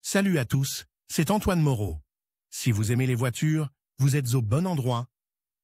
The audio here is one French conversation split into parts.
Salut à tous, c'est Antoine Moreau. Si vous aimez les voitures, vous êtes au bon endroit.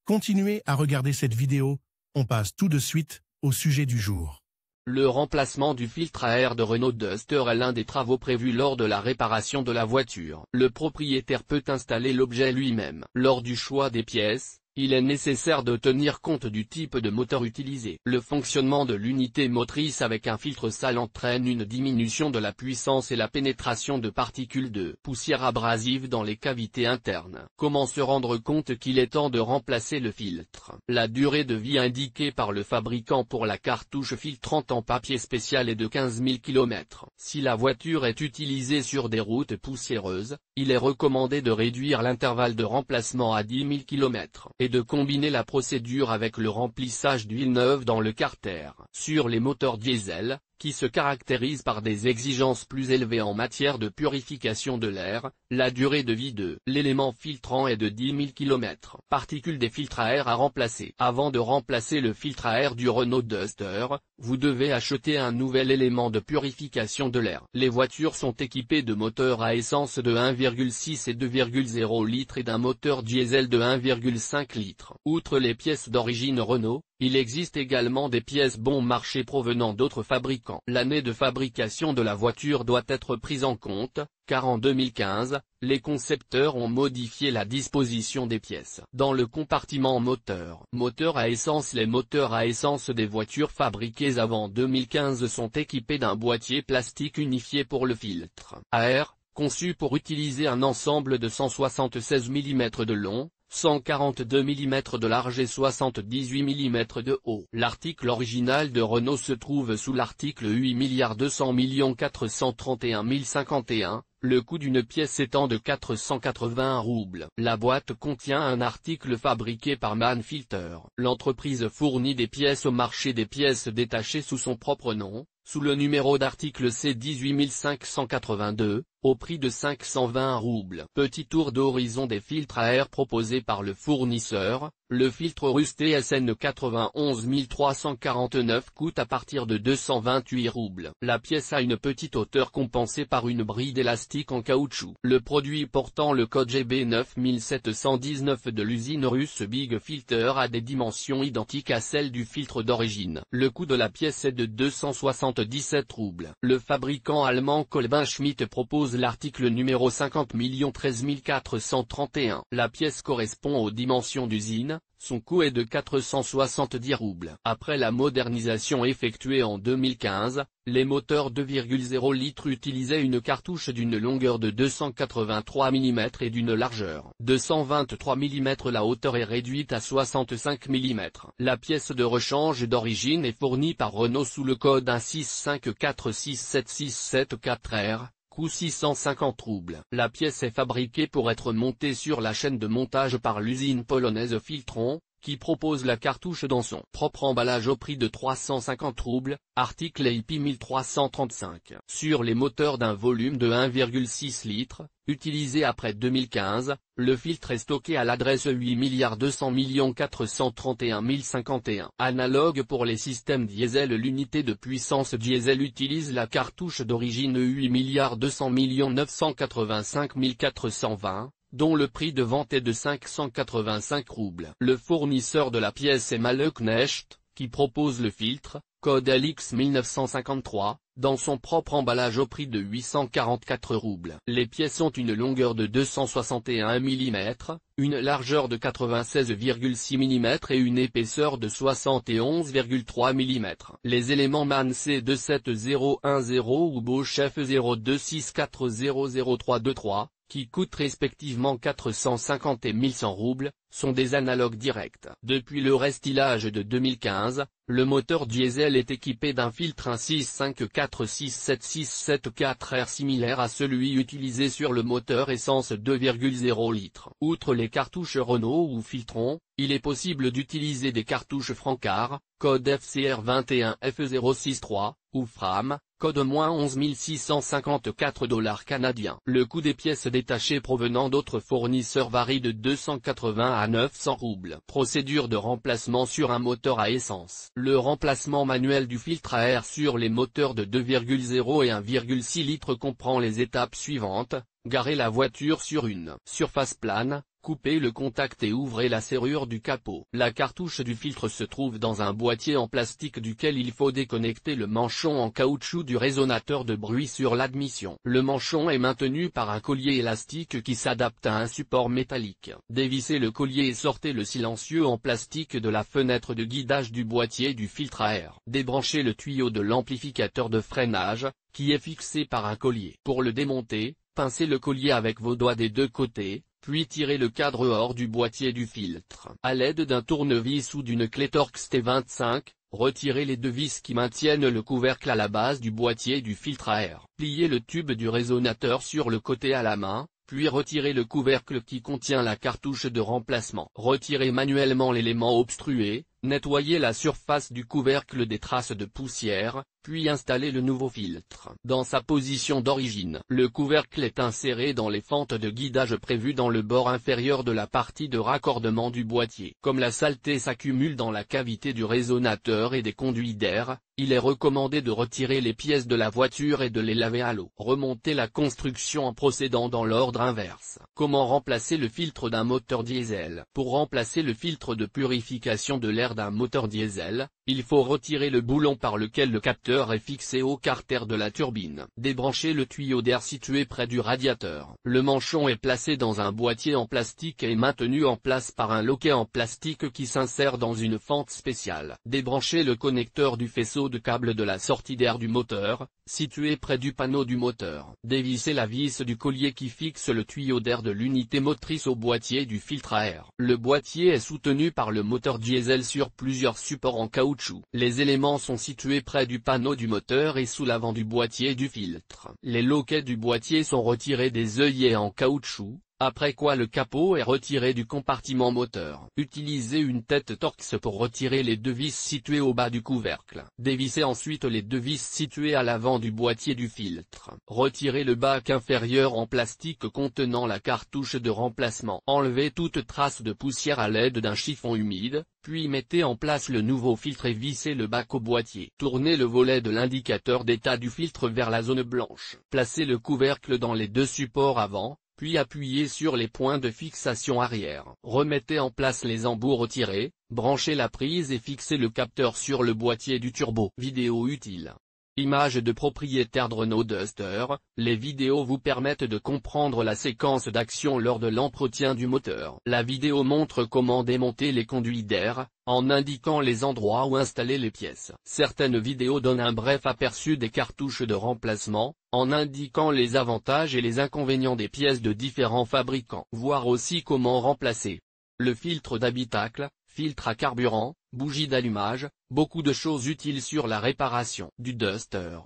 Continuez à regarder cette vidéo, on passe tout de suite au sujet du jour. Le remplacement du filtre à air de Renault Duster est l'un des travaux prévus lors de la réparation de la voiture. Le propriétaire peut installer l'objet lui-même. Lors du choix des pièces, il est nécessaire de tenir compte du type de moteur utilisé. Le fonctionnement de l'unité motrice avec un filtre sale entraîne une diminution de la puissance et la pénétration de particules de poussière abrasive dans les cavités internes. Comment se rendre compte qu'il est temps de remplacer le filtre? La durée de vie indiquée par le fabricant pour la cartouche filtrante en papier spécial est de 15 000 km. Si la voiture est utilisée sur des routes poussiéreuses, il est recommandé de réduire l'intervalle de remplacement à 10 000 km. Et de combiner la procédure avec le remplissage d'huile neuve dans le carter. Sur les moteurs diesel, qui se caractérisent par des exigences plus élevées en matière de purification de l'air, la durée de vie de l'élément filtrant est de 10 000 km. Particules des filtres à air à remplacer. Avant de remplacer le filtre à air du Renault Duster, vous devez acheter un nouvel élément de purification de l'air. Les voitures sont équipées de moteurs à essence de 1,6 et 2,0 litres et d'un moteur diesel de 1,5 litres. Outre les pièces d'origine Renault, il existe également des pièces bon marché provenant d'autres fabricants. L'année de fabrication de la voiture doit être prise en compte, car en 2015, les concepteurs ont modifié la disposition des pièces. Dans le compartiment moteur à essence, les moteurs à essence des voitures fabriquées avant 2015 sont équipés d'un boîtier plastique unifié pour le filtre à air, conçu pour utiliser un ensemble de 176 mm de long, 142 mm de large et 78 mm de haut. L'article original de Renault se trouve sous l'article 8 200 431 051, le coût d'une pièce étant de 480 roubles. La boîte contient un article fabriqué par Manfilter. L'entreprise fournit des pièces au marché des pièces détachées sous son propre nom, sous le numéro d'article C18 582, au prix de 520 roubles. Petit tour d'horizon des filtres à air proposés par le fournisseur. Le filtre Rust TSN 91 349 coûte à partir de 228 roubles. La pièce a une petite hauteur compensée par une bride élastique en caoutchouc. Le produit portant le code GB 9719 de l'usine russe Big Filter a des dimensions identiques à celles du filtre d'origine. Le coût de la pièce est de 277 roubles. Le fabricant allemand Kolben Schmidt propose l'article numéro 50 13 431. La pièce correspond aux dimensions d'usine. Son coût est de 470 roubles. Après la modernisation effectuée en 2015, les moteurs 2,0 litres utilisaient une cartouche d'une longueur de 283 mm et d'une largeur de 123 mm. La hauteur est réduite à 65 mm. La pièce de rechange d'origine est fournie par Renault sous le code 165467674R. Coût 650 roubles. La pièce est fabriquée pour être montée sur la chaîne de montage par l'usine polonaise Filtron, qui propose la cartouche dans son propre emballage au prix de 350 roubles, article IP 1335. Sur les moteurs d'un volume de 1,6 litres, utilisés après 2015, le filtre est stocké à l'adresse 8 200 431 051. Analogue pour les systèmes diesel, l'unité de puissance diesel utilise la cartouche d'origine 8 200 985 420. Dont le prix de vente est de 585 roubles. Le fournisseur de la pièce est Maleknecht, qui propose le filtre, code LX 1953, dans son propre emballage au prix de 844 roubles. Les pièces ont une longueur de 261 mm, une largeur de 96,6 mm et une épaisseur de 71,3 mm. Les éléments MAN C27010 ou Bosch F0264000323, qui coûtent respectivement 450 et 1100 roubles, sont des analogues directs. Depuis le restylage de 2015, le moteur diesel est équipé d'un filtre 165467674R similaire à celui utilisé sur le moteur essence 2,0 litres. Outre les cartouches Renault ou Filtron, il est possible d'utiliser des cartouches Francard, code FCR21F063, ou Fram, code -11 654 $ canadiens. Le coût des pièces détachées provenant d'autres fournisseurs varie de 280 à 900 roubles. Procédure de remplacement sur un moteur à essence. Le remplacement manuel du filtre à air sur les moteurs de 2,0 et 1,6 litres comprend les étapes suivantes: garer la voiture sur une surface plane, coupez le contact et ouvrez la serrure du capot. La cartouche du filtre se trouve dans un boîtier en plastique duquel il faut déconnecter le manchon en caoutchouc du résonateur de bruit sur l'admission. Le manchon est maintenu par un collier élastique qui s'adapte à un support métallique. Dévissez le collier et sortez le silencieux en plastique de la fenêtre de guidage du boîtier du filtre à air. Débranchez le tuyau de l'amplificateur de freinage, qui est fixé par un collier. Pour le démonter, pincez le collier avec vos doigts des deux côtés, puis tirez le cadre hors du boîtier du filtre. À l'aide d'un tournevis ou d'une clé Torx T25, retirez les deux vis qui maintiennent le couvercle à la base du boîtier du filtre à air. Pliez le tube du résonateur sur le côté à la main, puis retirez le couvercle qui contient la cartouche de remplacement. Retirez manuellement l'élément obstrué, nettoyez la surface du couvercle des traces de poussière, puis installez le nouveau filtre dans sa position d'origine. Le couvercle est inséré dans les fentes de guidage prévues dans le bord inférieur de la partie de raccordement du boîtier. Comme la saleté s'accumule dans la cavité du résonateur et des conduits d'air, il est recommandé de retirer les pièces de la voiture et de les laver à l'eau. Remontez la construction en procédant dans l'ordre inverse. Comment remplacer le filtre d'un moteur diesel? Pour remplacer le filtre de purification de l'air d'un moteur diesel, il faut retirer le boulon par lequel le capteur est fixé au carter de la turbine. Débranchez le tuyau d'air situé près du radiateur. Le manchon est placé dans un boîtier en plastique et maintenu en place par un loquet en plastique qui s'insère dans une fente spéciale. Débranchez le connecteur du faisceau de câble de la sortie d'air du moteur, situé près du panneau du moteur. Dévissez la vis du collier qui fixe le tuyau d'air de l'unité motrice au boîtier du filtre à air. Le boîtier est soutenu par le moteur diesel sur plusieurs supports en caoutchouc. Les éléments sont situés près du panneau du moteur et sous l'avant du boîtier du filtre. Les loquets du boîtier sont retirés des œillets en caoutchouc, après quoi le capot est retiré du compartiment moteur. Utilisez une tête Torx pour retirer les deux vis situées au bas du couvercle. Dévissez ensuite les deux vis situées à l'avant du boîtier du filtre. Retirez le bac inférieur en plastique contenant la cartouche de remplacement. Enlevez toute trace de poussière à l'aide d'un chiffon humide, puis mettez en place le nouveau filtre et vissez le bac au boîtier. Tournez le volet de l'indicateur d'état du filtre vers la zone blanche. Placez le couvercle dans les deux supports avant, puis appuyez sur les points de fixation arrière. Remettez en place les embouts retirés, branchez la prise et fixez le capteur sur le boîtier du turbo. Vidéo utile. Image de propriétaire de Renault Duster, les vidéos vous permettent de comprendre la séquence d'action lors de l'entretien du moteur. La vidéo montre comment démonter les conduits d'air, en indiquant les endroits où installer les pièces. Certaines vidéos donnent un bref aperçu des cartouches de remplacement, en indiquant les avantages et les inconvénients des pièces de différents fabricants. Voir aussi comment remplacer le filtre d'habitacle, filtre à carburant, bougie d'allumage, beaucoup de choses utiles sur la réparation du Duster.